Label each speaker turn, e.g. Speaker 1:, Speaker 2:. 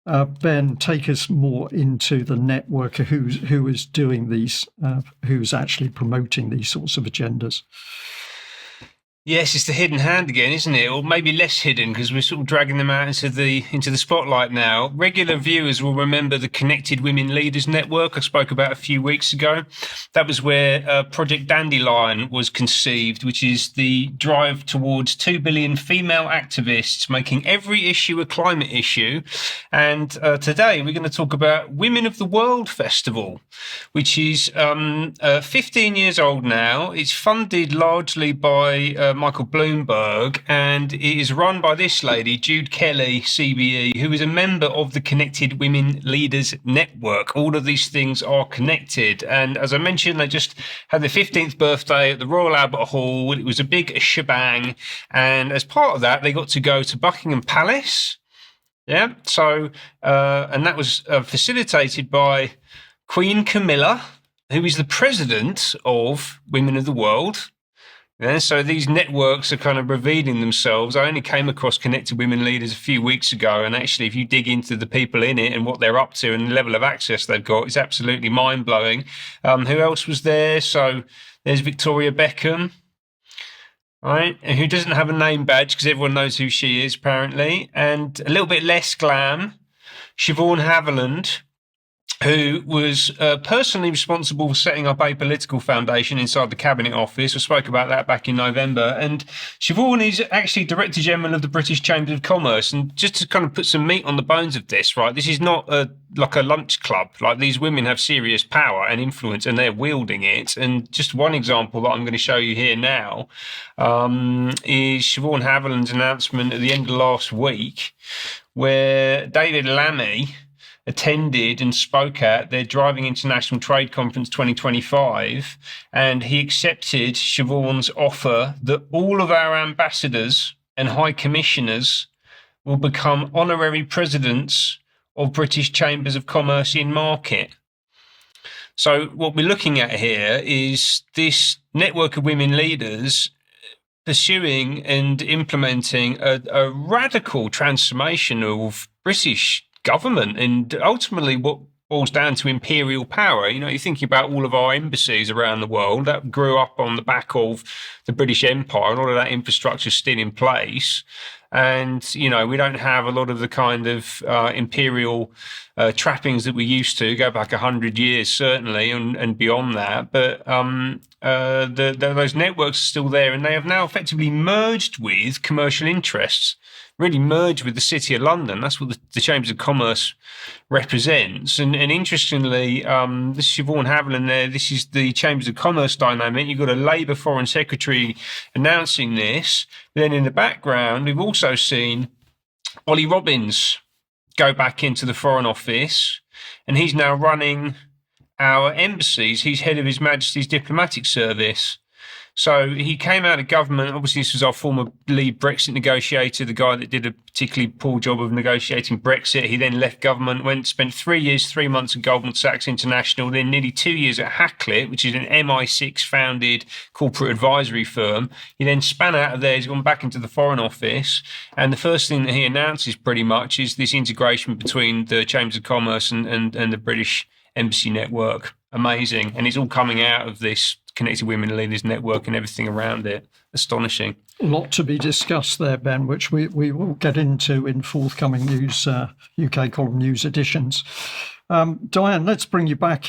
Speaker 1: Ben, take us more into the network, who is doing these, who's actually promoting these sorts of agendas.
Speaker 2: Yes, it's the hidden hand again, isn't it? Or maybe less hidden because we're sort of dragging them out into the spotlight now. Regular viewers will remember the Connected Women Leaders Network I spoke about a few weeks ago. That was where Project Dandelion was conceived, which is the drive towards 2 billion female activists making every issue a climate issue. And today we're going to talk about Women of the World Festival, which is 15 years old now. It's funded largely by Michael Bloomberg, and it is run by this lady, Jude Kelly, CBE, who is a member of the Connected Women Leaders Network. All of these things are connected. And as I mentioned, they just had their 15th birthday at the Royal Albert Hall. It was a big shebang. And as part of that, they got to go to Buckingham Palace. Yeah. So, and that was facilitated by Queen Camilla, who is the president of Women of the World. Yeah, so these networks are kind of revealing themselves. I only came across Connected Women Leaders a few weeks ago, and actually if you dig into the people in it and what they're up to and the level of access they've got, it's absolutely mind-blowing. Who else was there? So there's Victoria Beckham, right, who doesn't have a name badge because everyone knows who she is, apparently. And a little bit less glam, Siobhan Haviland, who was personally responsible for setting up a political foundation inside the Cabinet Office. I spoke about that back in November. And Siobhan is actually Director General of the British Chamber of Commerce. And just to kind of put some meat on the bones of this, right, this is not like a lunch club. Like, these women have serious power and influence, and they're wielding it. And just one example that I'm going to show you here now is Siobhan Haviland's announcement at the end of last week, where David Lammy attended and spoke at their Driving International Trade Conference 2025, and he accepted Siobhan's offer that all of our ambassadors and high commissioners will become honorary presidents of British Chambers of Commerce in market. So what we're looking at here is this network of women leaders pursuing and implementing a radical transformation of British government, and ultimately what boils down to imperial power. You know, you're thinking about all of our embassies around the world that grew up on the back of the British Empire, and all of that infrastructure is still in place. And, you know, we don't have a lot of the kind of imperial trappings that we used to go back 100 years, certainly, and beyond that. But those networks are still there, and they have now effectively merged with commercial interests, really merged with the City of London. That's what the Chambers of Commerce represents. And interestingly, this is Siobhan Haviland there. This is the Chambers of Commerce dynamic. You've got a Labour Foreign Secretary announcing this. Then in the background, we've also seen Ollie Robbins go back into the Foreign Office, and he's now running our embassies. He's head of His Majesty's Diplomatic Service. So he came out of government. Obviously, this was our former lead Brexit negotiator, the guy that did a particularly poor job of negotiating Brexit. He then left government, spent 3 years, 3 months at Goldman Sachs International, then nearly 2 years at Hackett, which is an MI6 founded corporate advisory firm. He then span out of there. He's gone back into the Foreign Office. And the first thing that he announces pretty much is this integration between the Chambers of Commerce and the British Embassy Network. Amazing. And it's all coming out of this Connected Women Leaders Network and everything around it. Astonishing.
Speaker 1: A lot to be discussed there, Ben, which we will get into in forthcoming news, UK column news editions. Diane, let's bring you back